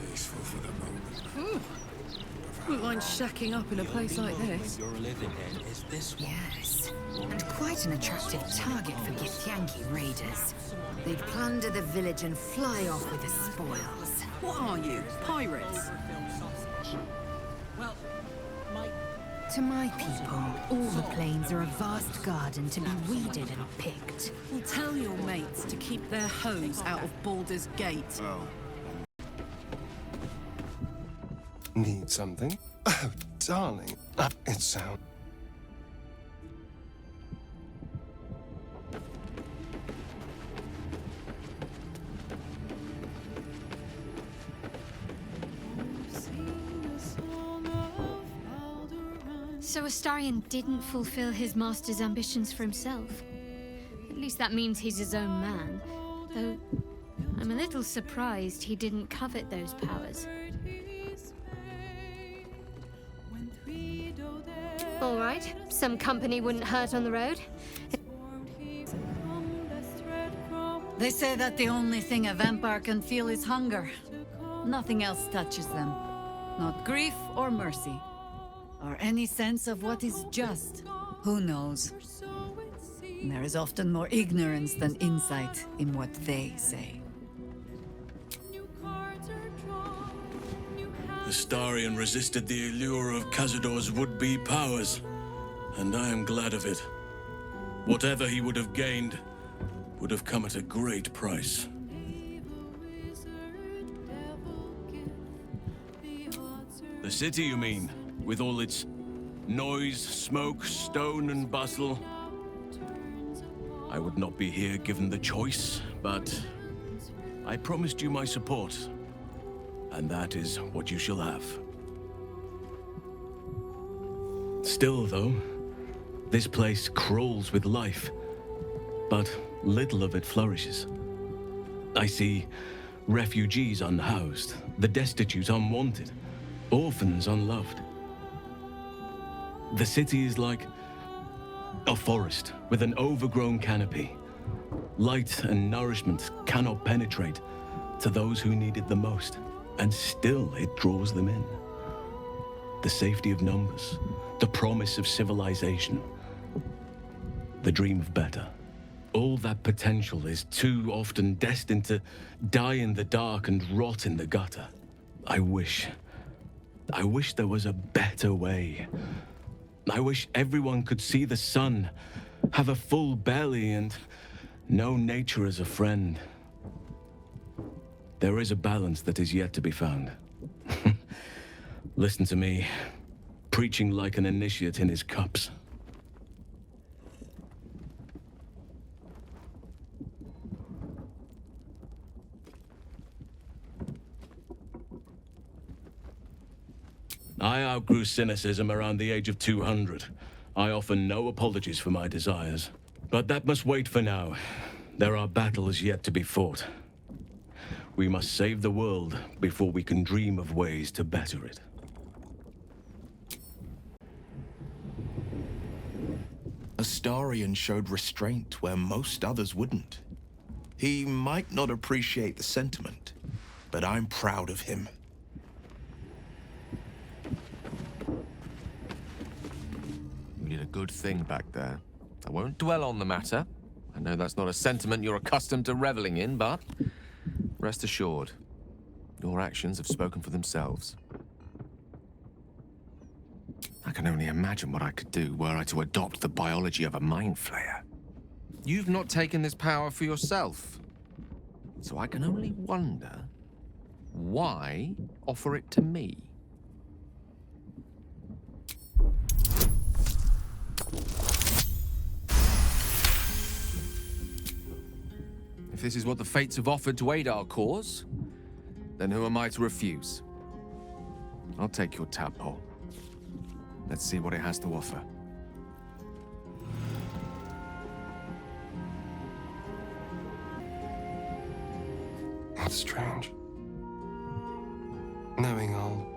Peaceful for the moment. Wouldn't mind shacking up in a place like this. You're living in is this one. Yes, and quite an attractive target for Githyanki raiders. They'd plunder the village and fly off with the spoils. What are you, pirates? To my people, all the plains are a vast garden to be weeded and picked. Well, tell your mates to keep their hoes out of Baldur's Gate. Oh. Need something? Oh, darling. It sounds... So Astarion didn't fulfill his master's ambitions for himself. At least that means he's his own man. Though, I'm a little surprised he didn't covet those powers. All right, some company wouldn't hurt on the road. They say that the only thing a vampire can feel is hunger. Nothing else touches them. Not grief or mercy. Or any sense of what is just. Who knows? There is often more ignorance than insight in what they say. Astarion resisted the allure of Cazador's would-be powers, and I am glad of it. Whatever he would have gained would have come at a great price. The city, you mean? With all its noise, smoke, stone, and bustle? I would not be here given the choice, but I promised you my support, and that is what you shall have. Still, though, this place crawls with life, but little of it flourishes. I see refugees unhoused, the destitute unwanted, orphans unloved. The city is like a forest with an overgrown canopy. Light and nourishment cannot penetrate to those who need it the most, and still it draws them in. The safety of numbers, the promise of civilization, the dream of better. All that potential is too often destined to die in the dark and rot in the gutter. I wish there was a better way. I wish everyone could see the sun, have a full belly, and know nature as a friend. There is a balance that is yet to be found. Listen to me, preaching like an initiate in his cups. I outgrew cynicism around the age of 200. I offer no apologies for my desires. But that must wait for now. There are battles yet to be fought. We must save the world before we can dream of ways to better it. Astarion showed restraint where most others wouldn't. He might not appreciate the sentiment, but I'm proud of him. You did a good thing back there. I won't dwell on the matter. I know that's not a sentiment you're accustomed to reveling in, but rest assured, your actions have spoken for themselves. I can only imagine what I could do were I to adopt the biology of a mind flayer. You've not taken this power for yourself, so I can only wonder why offer it to me? If this is what the fates have offered to aid our cause, then who am I to refuse? I'll take your tadpole. Let's see what it has to offer. That's strange. Knowing I'll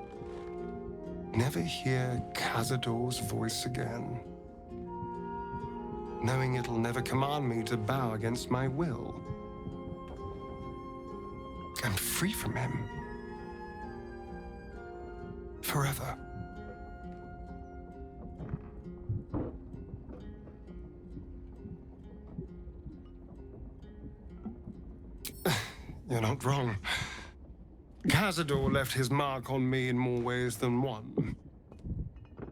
never hear Cazador's voice again. Knowing it'll never command me to bow against my will. I'm free from him. forever. You're not wrong. Cazador left his mark on me in more ways than one.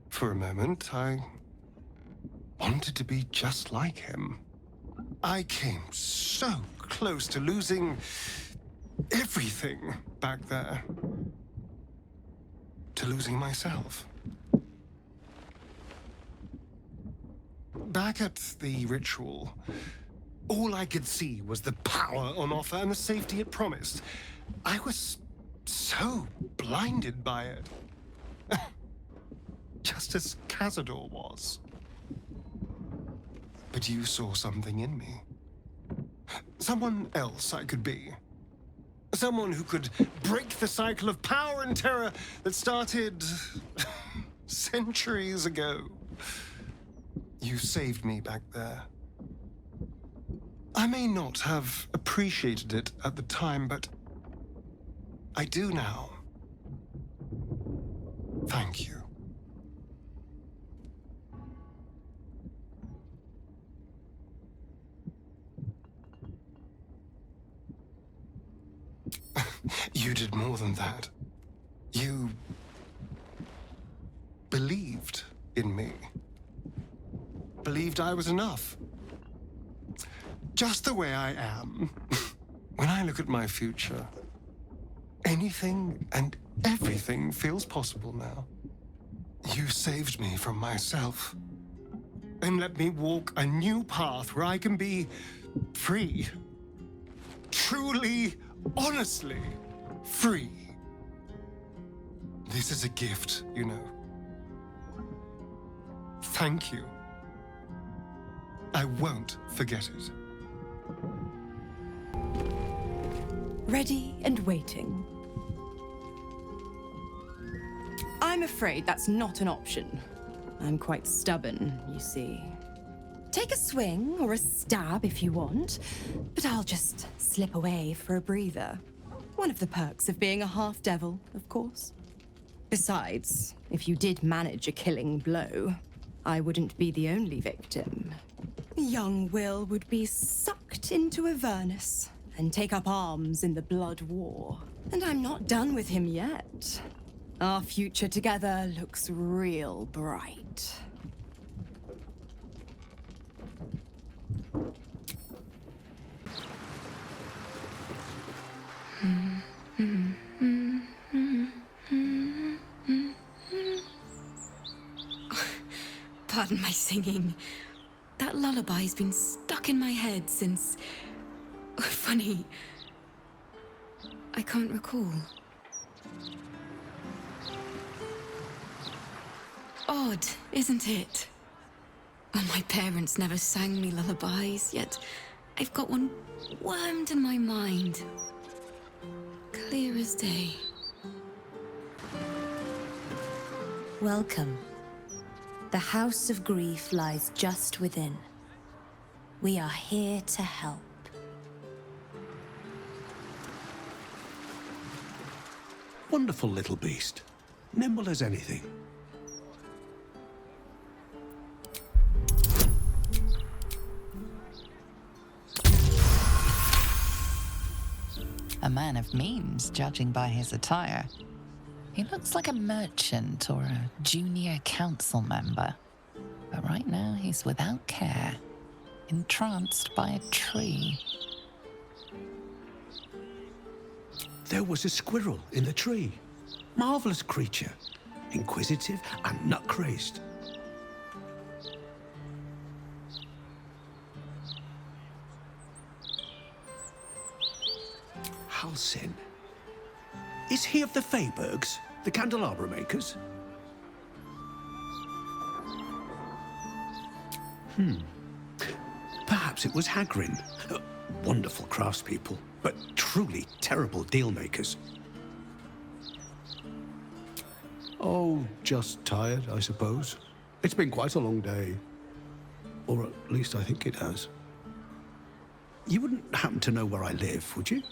For a moment, I wanted to be just like him. I came so close to losing everything back there. To losing myself. Back at the ritual, all I could see was the power on offer and the safety it promised. I was so blinded by it. Just as Cazador was. But you saw something in me. Someone else I could be. Someone who could break the cycle of power and terror that started centuries ago. You saved me back there. I may not have appreciated it at the time, but I do now. Thank you. You did more than that. You believed in me. Believed I was enough. Just the way I am. When I look at my future, anything and everything feels possible now. You saved me from myself. And let me walk a new path where I can be free. Truly, honestly free. This is a gift, you know. Thank you. I won't forget it. Ready and waiting. I'm afraid that's not an option. I'm quite stubborn, you see. Take a swing or a stab if you want, but I'll just slip away for a breather. One of the perks of being a half-devil, of course. Besides, if you did manage a killing blow, I wouldn't be the only victim. Young Will would be sucked into Avernus and take up arms in the Blood War. And I'm not done with him yet. Our future together looks real bright. Pardon my singing. That lullaby's been stuck in my head since... Funny. I can't recall. Odd, isn't it? Well, my parents never sang me lullabies, yet I've got one wormed in my mind. Clear as day. Welcome. The House of Grief lies just within. We are here to help. Wonderful little beast. Nimble as anything. A man of means, judging by his attire. He looks like a merchant or a junior council member. But right now, he's without care, entranced by a tree. There was a squirrel in the tree. Marvelous creature. Inquisitive and nut-crazed. Halsin. Is he of the Feybergs, the candelabra makers? Perhaps it was Hagrin. Wonderful craftspeople, but truly terrible deal-makers. Oh, just tired, I suppose. It's been quite a long day. Or at least I think it has. You wouldn't happen to know where I live, would you?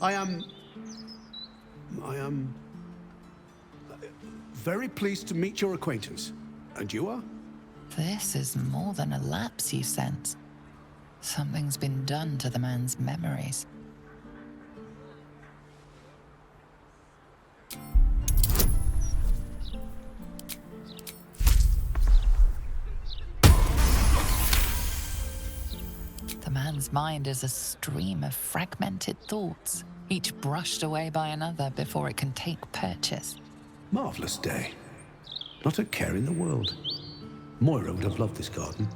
I am I am very pleased to meet your acquaintance. And you are? This is more than a lapse, you sense. Something's been done to the man's memories. The man's mind is a stream of fragmented thoughts, each brushed away by another before it can take purchase. Marvelous day. Not a care in the world. Moira would have loved this garden.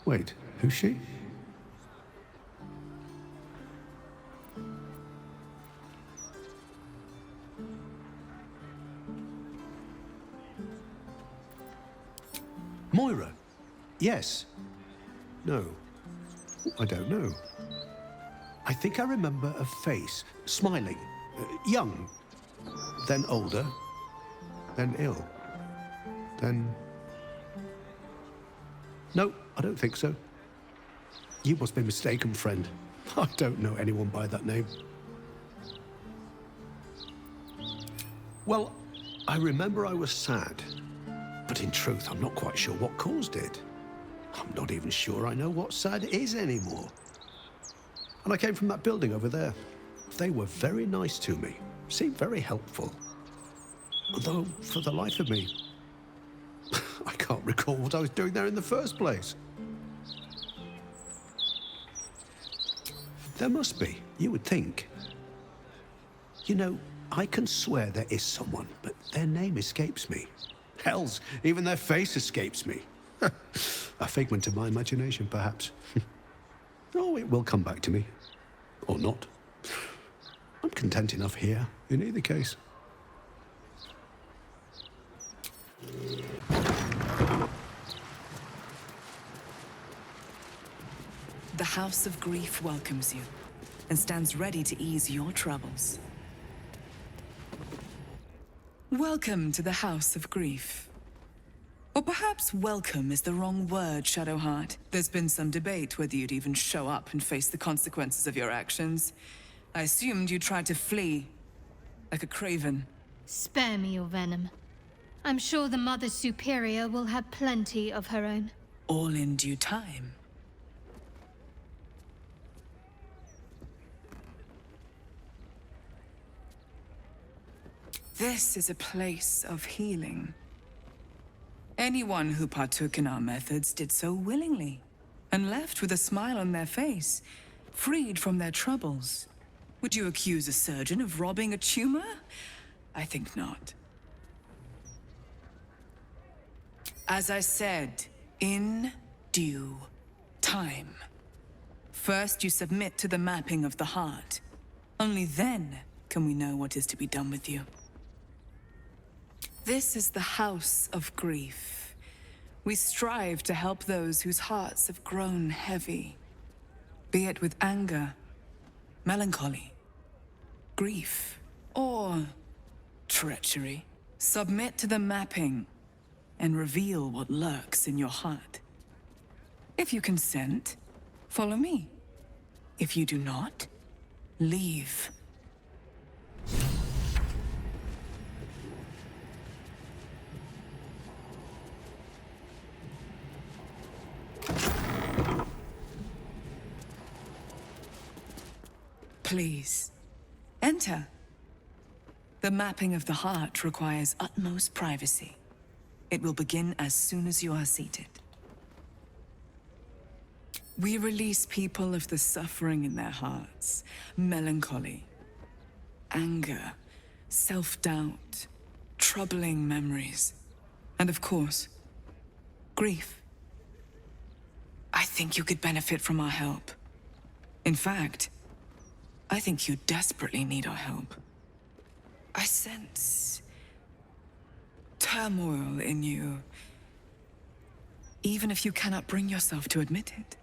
Wait, who's she? Moira? Yes. No. I don't know. I think I remember a face, smiling, young, then older, then ill, then... No, I don't think so. You must be mistaken, friend. I don't know anyone by that name. Well, I remember I was sad, but in truth, I'm not quite sure what caused it. I'm not even sure I know what sad is anymore. And I came from that building over there. They were very nice to me, seemed very helpful. Although, for the life of me, I can't recall what I was doing there in the first place. There must be, you would think. You know, I can swear there is someone, but their name escapes me. Hells, even their face escapes me. A figment of my imagination, perhaps. Oh, it will come back to me. Or not. I'm content enough here, in either case. The House of Grief welcomes you and stands ready to ease your troubles. Welcome to the House of Grief. Or perhaps welcome is the wrong word, Shadowheart. There's been some debate whether you'd even show up and face the consequences of your actions. I assumed you tried to flee, like a craven. Spare me your venom. I'm sure the Mother Superior will have plenty of her own. All in due time. This is a place of healing. Anyone who partook in our methods did so willingly, and left with a smile on their face, freed from their troubles. Would you accuse a surgeon of robbing a tumor? I think not. As I said, in due time. First, you submit to the mapping of the heart. Only then can we know what is to be done with you. This is the House of Grief. We strive to help those whose hearts have grown heavy, be it with anger, melancholy, grief, or treachery. Submit to the mapping and reveal what lurks in your heart. If you consent, follow me. If you do not, leave. Please, enter. The mapping of the heart requires utmost privacy. It will begin as soon as you are seated. We release people of the suffering in their hearts, melancholy, anger, self-doubt, troubling memories, and of course, grief. I think you could benefit from our help. In fact, I think you desperately need our help. I sense turmoil in you, even if you cannot bring yourself to admit it.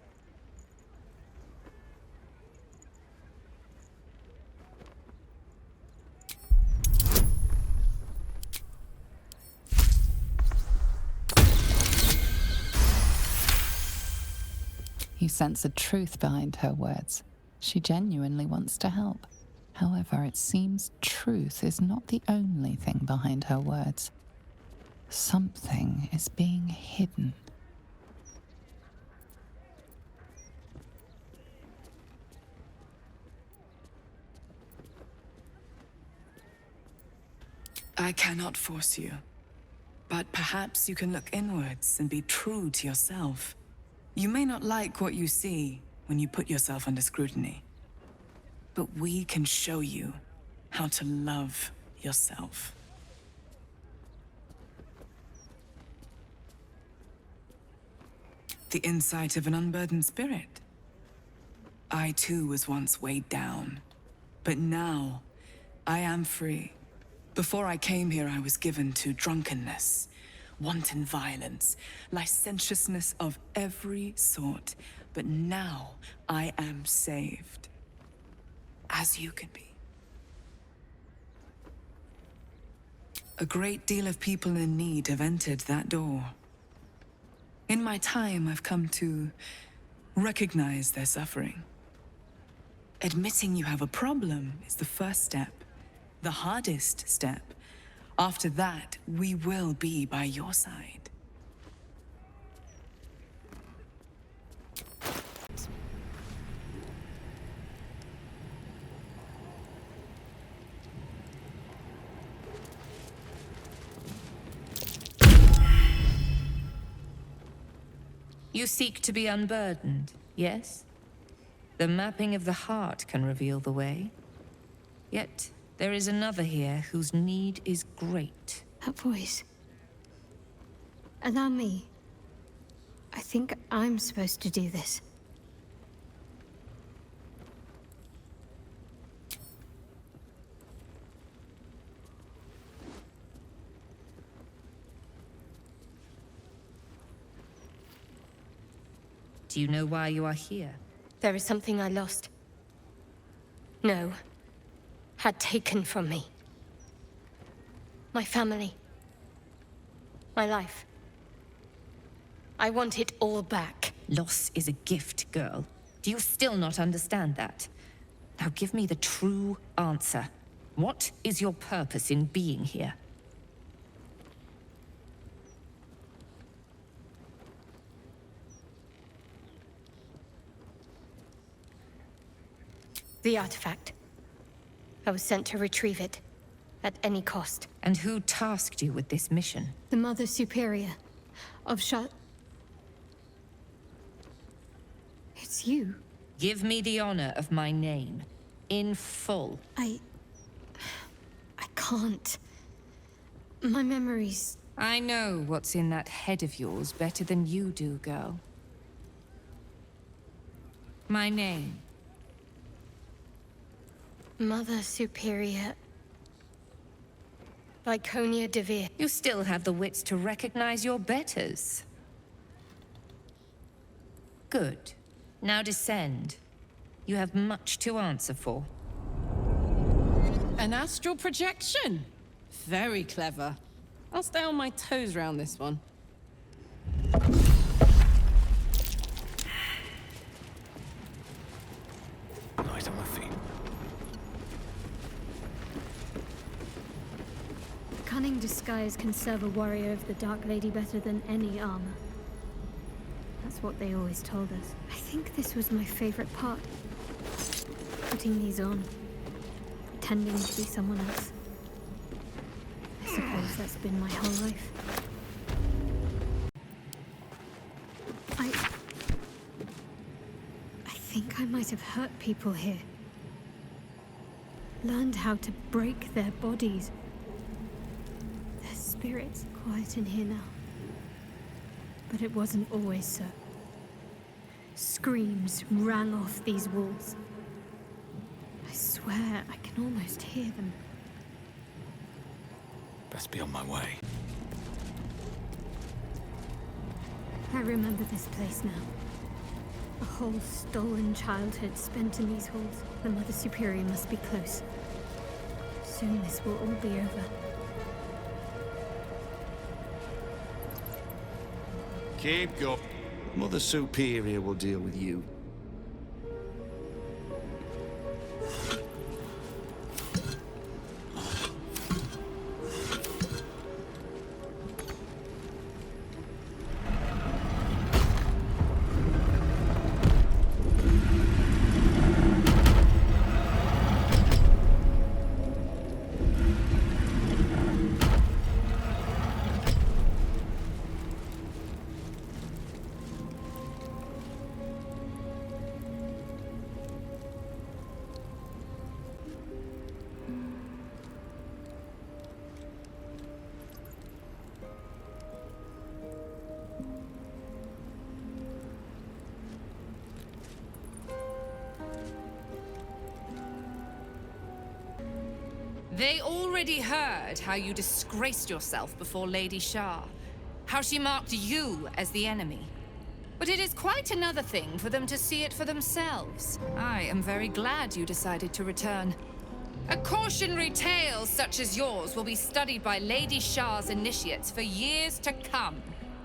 You sense a truth behind her words. She genuinely wants to help. However, it seems truth is not the only thing behind her words. Something is being hidden. I cannot force you. But perhaps you can look inwards and be true to yourself. You may not like what you see when you put yourself under scrutiny. But we can show you how to love yourself. The insight of an unburdened spirit. I too was once weighed down, but now I am free. Before I came here, I was given to drunkenness, wanton violence, licentiousness of every sort. But now I am saved, as you can be. A great deal of people in need have entered that door. In my time, I've come to recognize their suffering. Admitting you have a problem is the first step. The hardest step. After that, we will be by your side. You seek to be unburdened, yes? The mapping of the heart can reveal the way. Yet, there is another here whose need is great. That voice. Allow me. I think I'm supposed to do this. Do you know why you are here? There is something I lost. No. Had taken from me. My family. My life. I want it all back. Loss is a gift, girl. Do you still not understand that? Now give me the true answer. What is your purpose in being here? The artifact. I was sent to retrieve it, at any cost. And who tasked you with this mission? The Mother Superior of It's you. Give me the honor of my name, in full. I can't. My memories... I know what's in that head of yours better than you do, girl. My name. Mother Superior... Viconia Devere. You still have the wits to recognize your betters. Good. Now descend. You have much to answer for. An astral projection? Very clever. I'll stay on my toes around this one. Light on my feet. Cunning disguise can serve a warrior of the Dark Lady better than any armor. That's what they always told us. I think this was my favorite part. Putting these on. Pretending to be someone else. I suppose that's been my whole life. I think I might have hurt people here. Learned how to break their bodies. Their spirits quiet in here now. But it wasn't always so. Screams rang off these walls. I swear I can almost hear them. Best be on my way. I remember this place now. A whole stolen childhood spent in these halls. The Mother Superior must be close. Soon this will all be over. Keep going. Mother Superior will deal with you. They already heard how you disgraced yourself before Lady Shah, how she marked you as the enemy. But it is quite another thing for them to see it for themselves. I am very glad you decided to return. A cautionary tale such as yours will be studied by Lady Shah's initiates for years to come.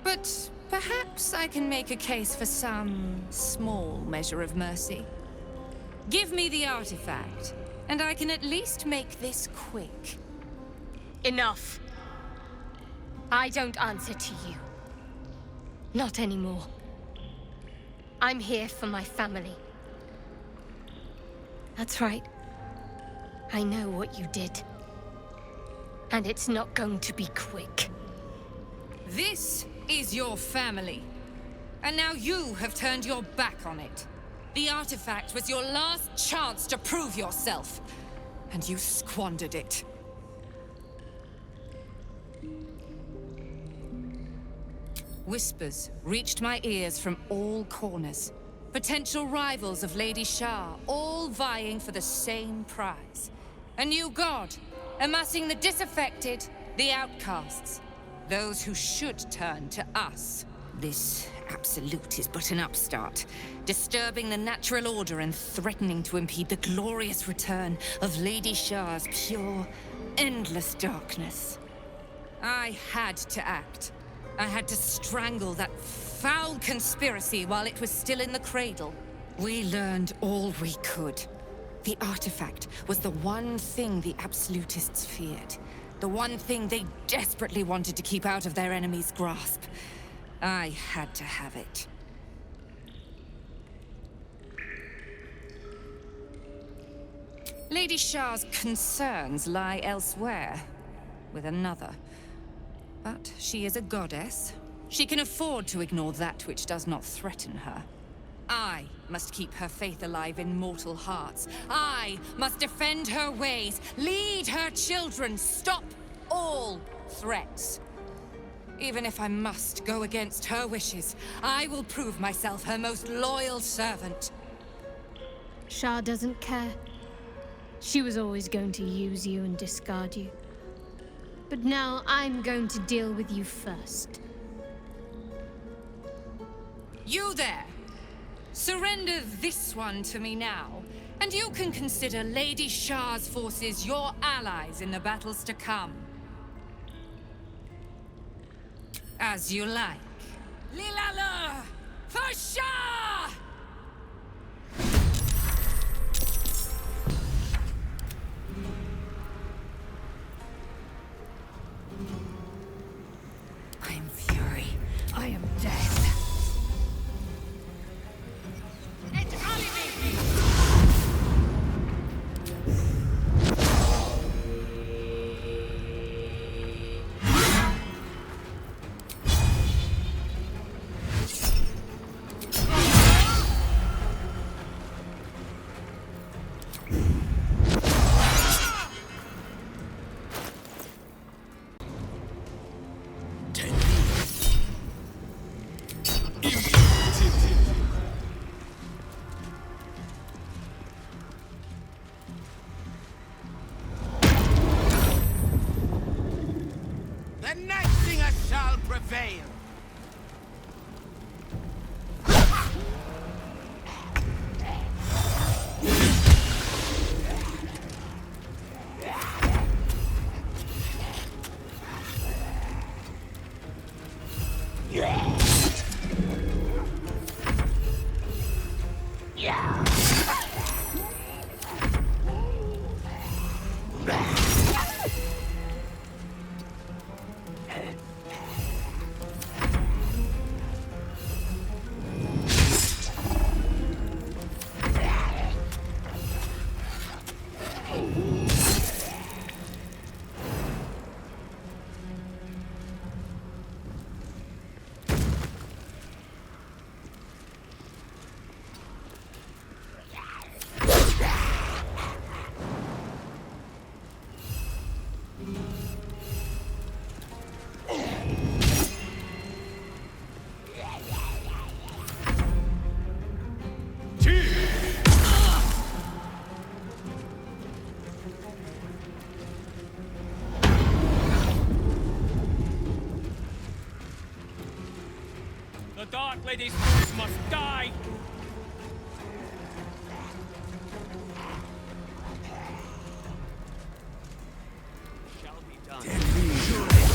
But perhaps I can make a case for some small measure of mercy. Give me the artifact, and I can at least make this quick. Enough. I don't answer to you. Not anymore. I'm here for my family. That's right. I know what you did. And it's not going to be quick. This is your family. And now you have turned your back on it. The artifact was your last chance to prove yourself. And you squandered it. Whispers reached my ears from all corners. Potential rivals of Lady Shah, all vying for the same prize. A new god, amassing the disaffected, the outcasts. Those who should turn to us. This absolute is but an upstart, disturbing the natural order and threatening to impede the glorious return of Lady Shah's pure, endless darkness. I had to act. I had to strangle that foul conspiracy while it was still in the cradle. We learned all we could. The artifact was the one thing the Absolutists feared. The one thing they desperately wanted to keep out of their enemy's grasp. I had to have it. Lady Shah's concerns lie elsewhere, with another. But she is a goddess. She can afford to ignore that which does not threaten her. I must keep her faith alive in mortal hearts. I must defend her ways, lead her children, stop all threats. Even if I must go against her wishes, I will prove myself her most loyal servant. Shah doesn't care. She was always going to use you and discard you. But now I'm going to deal with you first. You there! Surrender this one to me now, and you can consider Lady Shah's forces your allies in the battles to come. As you like. Lilala! For Shah! I am fury. I am death. Simply these fools must die! Shall be done.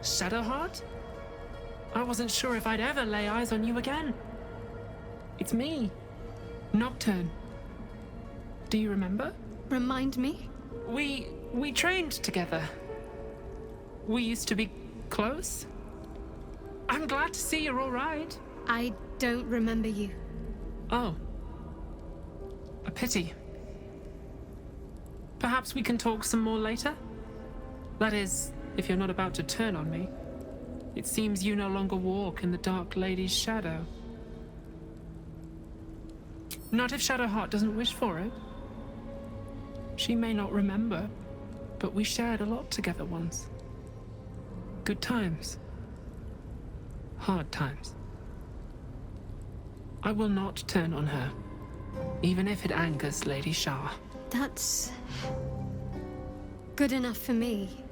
Shadowheart? I wasn't sure if I'd ever lay eyes on you again. It's me, Nocturne. Do you remember? Remind me? We trained together. We used to be close. I'm glad to see you're all right. I don't remember you. Oh. A pity. Perhaps we can talk some more later? That is, if you're not about to turn on me. It seems you no longer walk in the Dark Lady's shadow. Not if Shadowheart doesn't wish for it. She may not remember, but we shared a lot together once. Good times. Hard times. I will not turn on her, even if it angers Lady Shah. That's good enough for me.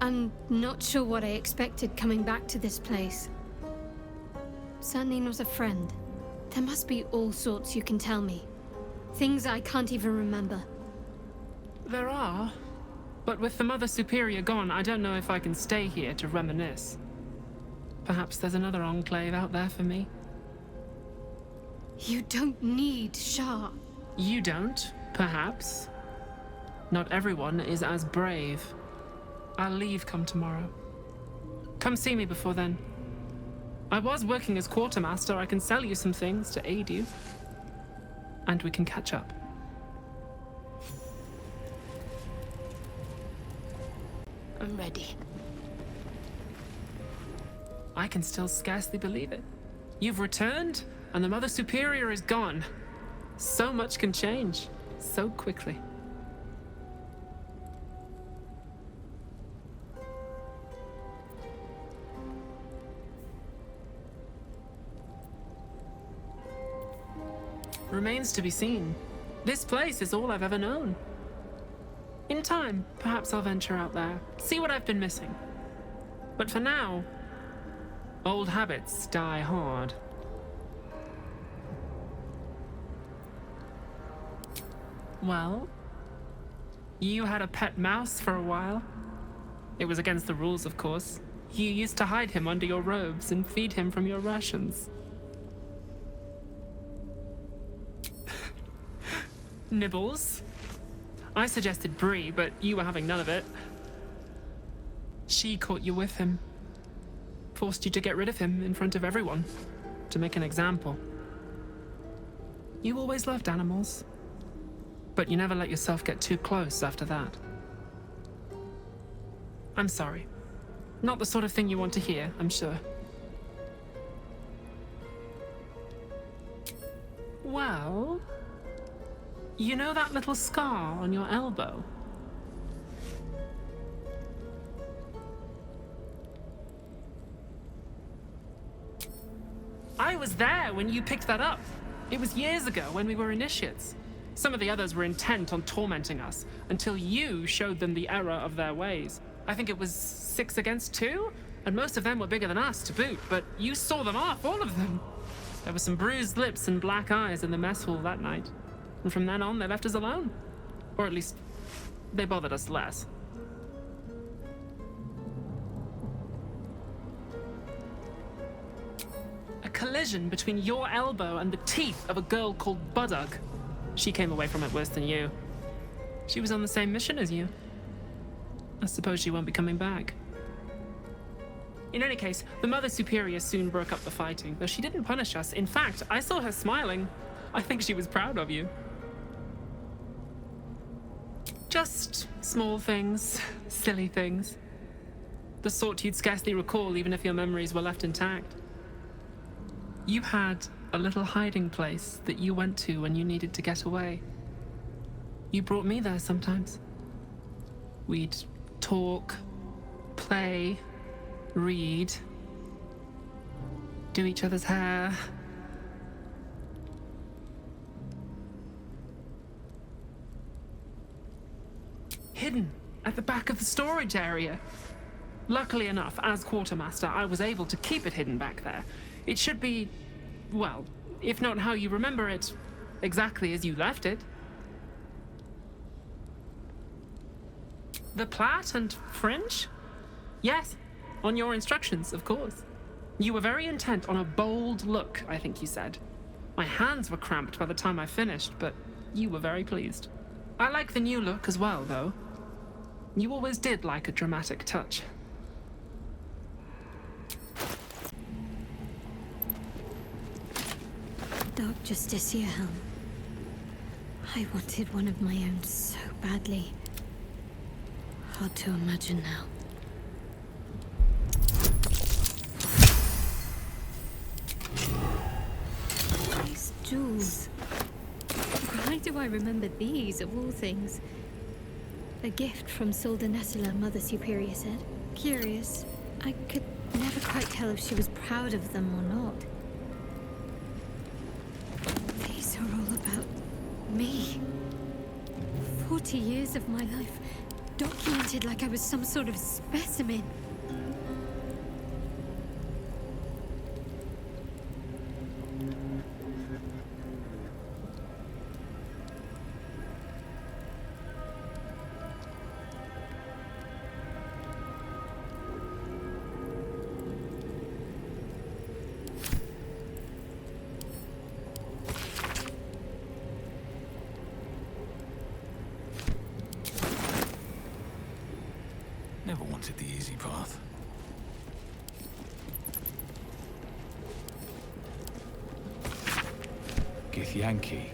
I'm not sure what I expected coming back to this place. Certainly not a friend. There must be all sorts you can tell me. Things I can't even remember. There are, but with the Mother Superior gone, I don't know if I can stay here to reminisce. Perhaps there's another enclave out there for me. You don't need Shah. You don't, perhaps. Not everyone is as brave. I'll leave come tomorrow. Come see me before then. I was working as quartermaster. I can sell you some things to aid you. And we can catch up. I'm ready. I can still scarcely believe it. You've returned, and the Mother Superior is gone. So much can change, so quickly. Remains to be seen. This place is all I've ever known. In time, perhaps I'll venture out there, see what I've been missing. But for now, old habits die hard. Well, you had a pet mouse for a while. It was against the rules, of course. You used to hide him under your robes and feed him from your rations. Nibbles. I suggested Bree, but you were having none of it. She caught you with him. Forced you to get rid of him in front of everyone. To make an example. You always loved animals. But you never let yourself get too close after that. I'm sorry. Not the sort of thing you want to hear, I'm sure. Well... You know that little scar on your elbow? I was there when you picked that up. It was years ago when we were initiates. Some of the others were intent on tormenting us until you showed them the error of their ways. I think it was 6 against 2, and most of them were bigger than us to boot, but you saw them off, all of them. There were some bruised lips and black eyes in the mess hall that night. And from then on, they left us alone. Or at least, they bothered us less. A collision between your elbow and the teeth of a girl called Budug. She came away from it worse than you. She was on the same mission as you. I suppose she won't be coming back. In any case, the Mother Superior soon broke up the fighting, though she didn't punish us. In fact, I saw her smiling. I think she was proud of you. Just small things, silly things. The sort you'd scarcely recall even if your memories were left intact. You had a little hiding place that you went to when you needed to get away. You brought me there sometimes. We'd talk, play, read, do each other's hair. Hidden at the back of the storage area. Luckily enough, as quartermaster, I was able to keep it hidden back there. It should be, well, if not how you remember it, exactly as you left it. The plait and fringe? Yes, on your instructions, of course. You were very intent on a bold look, I think you said. My hands were cramped by the time I finished, but you were very pleased. I like the new look as well, though. You always did like a dramatic touch. Dark Justicia helm. I wanted one of my own so badly. Hard to imagine now. These jewels. Why do I remember these, of all things? A gift from Solda Nessula, Mother Superior said. Curious. I could never quite tell if she was proud of them or not. These are all about me. 40 years of my life, documented like I was some sort of specimen. Never wanted the easy path. Githyanki.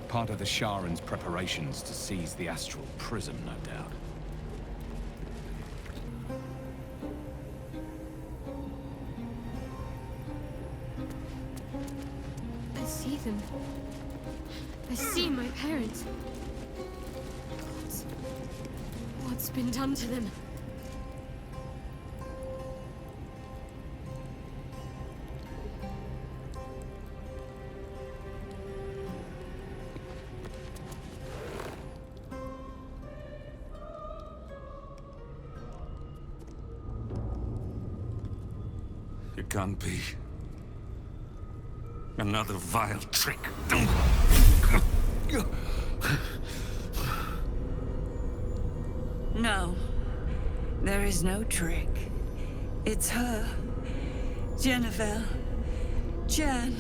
Part of the Sharan's preparations to seize the astral prism, no doubt. I see them. I see my parents. What's been done to them? It can't be. Another vile trick. No. There is no trick. It's her. Jennifer. Jen.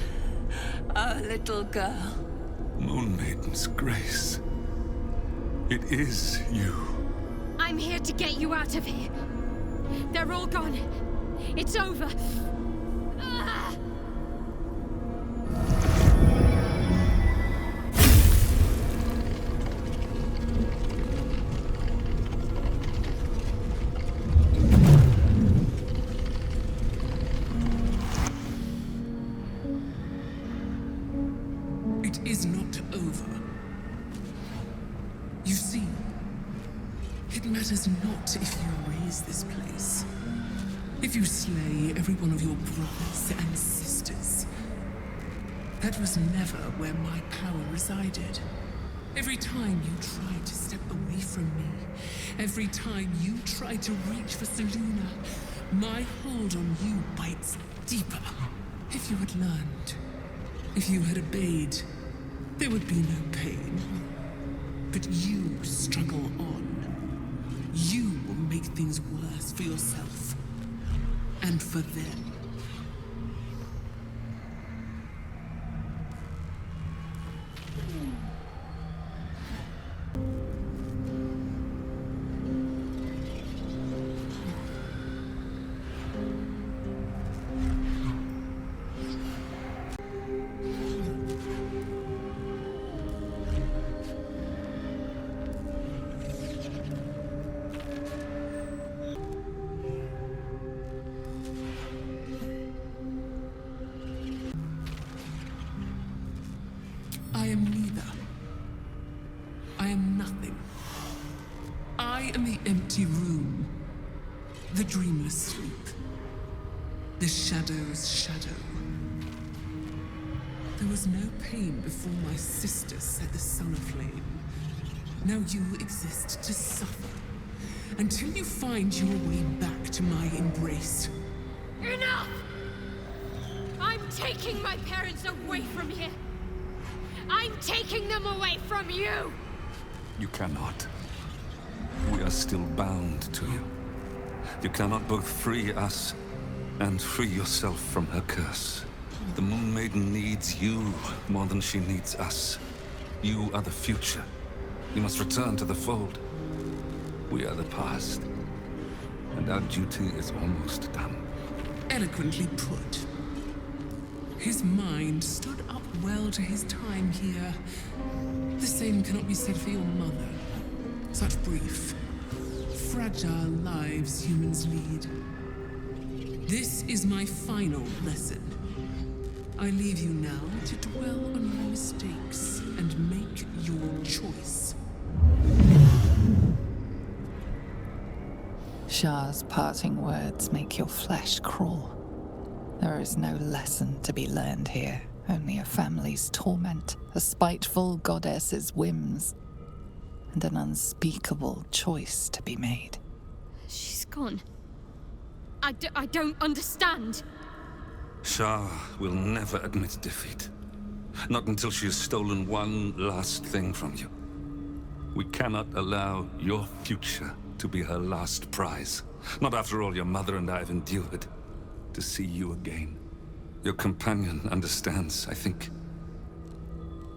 Our little girl. Moon Maiden's grace. It is you. I'm here to get you out of here. They're all gone. It's over. Ah! It is not over. You see, it matters not if you raise this place. If you slay every one of your brothers and sisters. That was never where my power resided. Every time you tried to step away from me, every time you tried to reach for Selûne, my hold on you bites deeper. If you had learned, if you had obeyed, there would be no pain. But you struggle on. You will make things worse for yourself. And for them. I am neither. I am nothing. I am the empty room. The dreamless sleep. The shadow's shadow. There was no pain before my sister set the sun aflame. Now you exist to suffer. Until you find your way back to my embrace. Enough! I'm taking my parents away from here. I'm taking them away from you! You cannot. We are still bound to you. You cannot both free us and free yourself from her curse. The Moon Maiden needs you more than she needs us. You are the future. You must return to the fold. We are the past. And our duty is almost done. Eloquently put. His mind stood up well to his time here. The same cannot be said for your mother. Such brief, fragile lives humans lead. This is my final lesson. I leave you now to dwell on your mistakes and make your choice. Shah's parting words make your flesh crawl. There is no lesson to be learned here, only a family's torment, a spiteful goddess's whims, and an unspeakable choice to be made. She's gone. I don't understand. Shah will never admit defeat. Not until she has stolen one last thing from you. We cannot allow your future to be her last prize. Not after all your mother and I have endured. To see you again. Your companion understands, I think.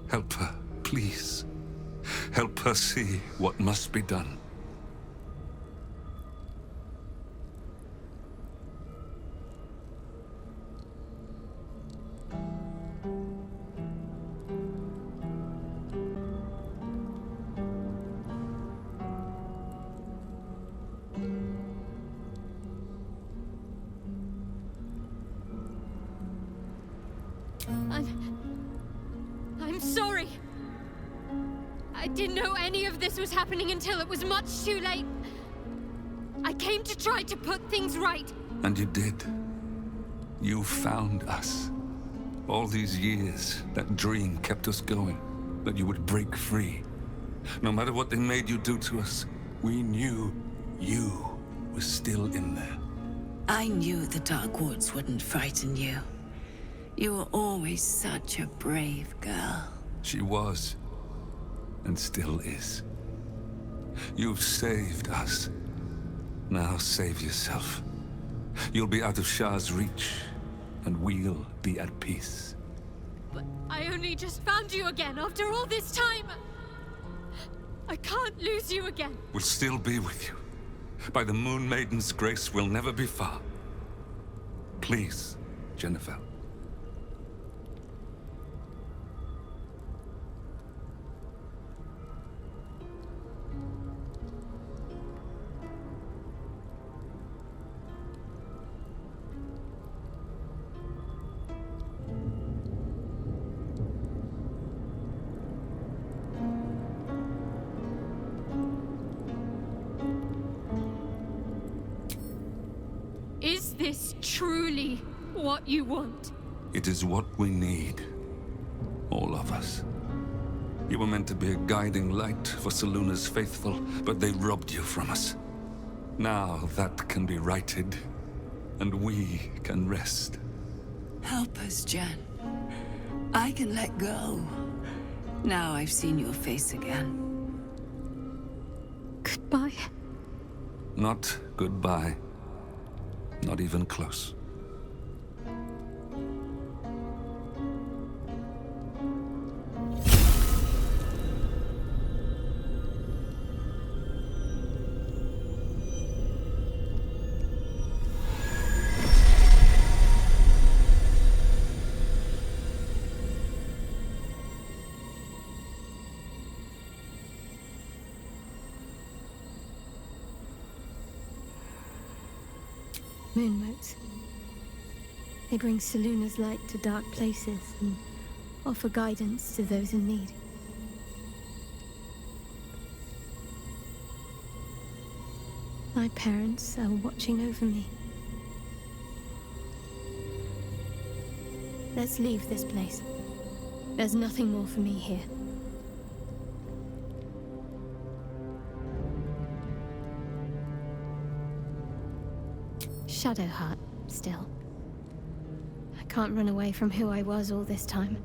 Help her, please. Help her see what must be done. I'm sorry. I didn't know any of this was happening until it was much too late. I came to try to put things right. And you did. You found us. All these years, that dream kept us going. That you would break free. No matter what they made you do to us, we knew you were still in there. I knew the Dark Woods wouldn't frighten you. You were always such a brave girl. She was, and still is. You've saved us. Now save yourself. You'll be out of Shah's reach, and we'll be at peace. But I only just found you again after all this time. I can't lose you again. We'll still be with you. By the Moon Maiden's grace, we'll never be far. Please, Jennifer. Is this truly what you want? It is what we need. All of us. You were meant to be a guiding light for Seluna's faithful, but they robbed you from us. Now that can be righted, and we can rest. Help us, Jen. I can let go. Now I've seen your face again. Goodbye. Not goodbye. Not even close. Moonmotes. They bring Seluna's light to dark places and offer guidance to those in need. My parents are watching over me. Let's leave this place. There's nothing more for me here. Shadowheart, still. I can't run away from who I was all this time.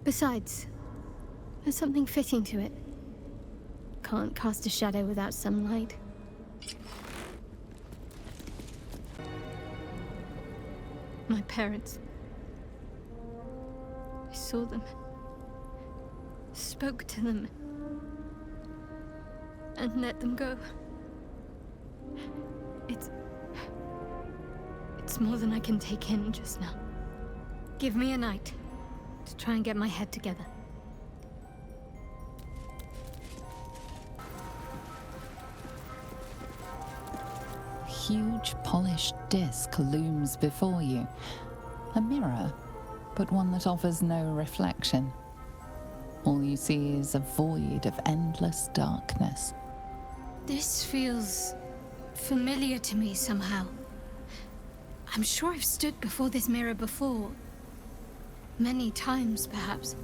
Besides, there's something fitting to it. Can't cast a shadow without some light. My parents. I saw them. Spoke to them. And let them go. It's more than I can take in just now. Give me a night to try and get my head together. A huge polished disc looms before you. A mirror, but one that offers no reflection. All you see is a void of endless darkness. This feels familiar to me somehow. I'm sure I've stood before this mirror before. Many times, perhaps.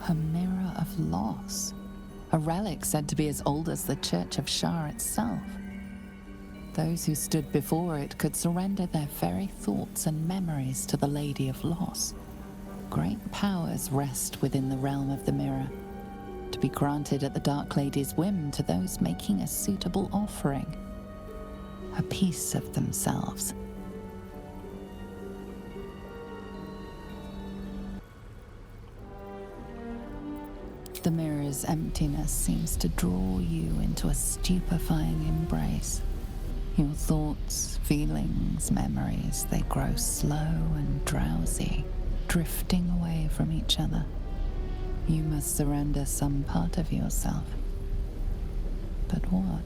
A mirror of loss. A relic said to be as old as the Church of Shar itself. Those who stood before it could surrender their very thoughts and memories to the Lady of Loss. Great powers rest within the realm of the mirror, to be granted at the Dark Lady's whim to those making a suitable offering. A piece of themselves. The mirror's emptiness seems to draw you into a stupefying embrace. Your thoughts, feelings, memories, they grow slow and drowsy, drifting away from each other. You must surrender some part of yourself. But what?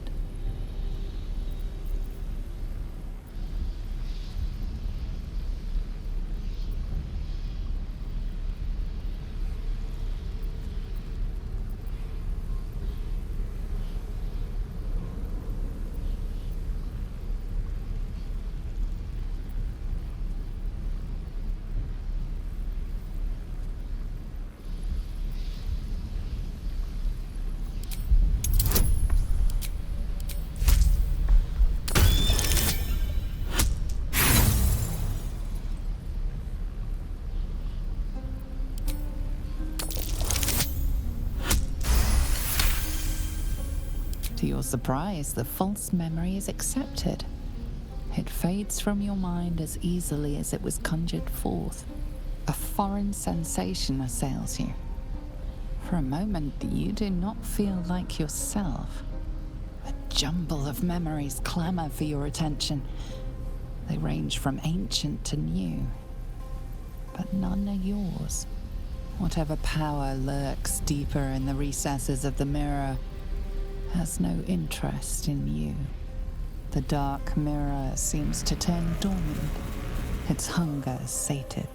To your surprise, the false memory is accepted. It fades from your mind as easily as it was conjured forth. A foreign sensation assails you. For a moment, you do not feel like yourself. A jumble of memories clamor for your attention. They range from ancient to new, but none are yours. Whatever power lurks deeper in the recesses of the mirror has no interest in you. The dark mirror seems to turn dormant, its hunger sated.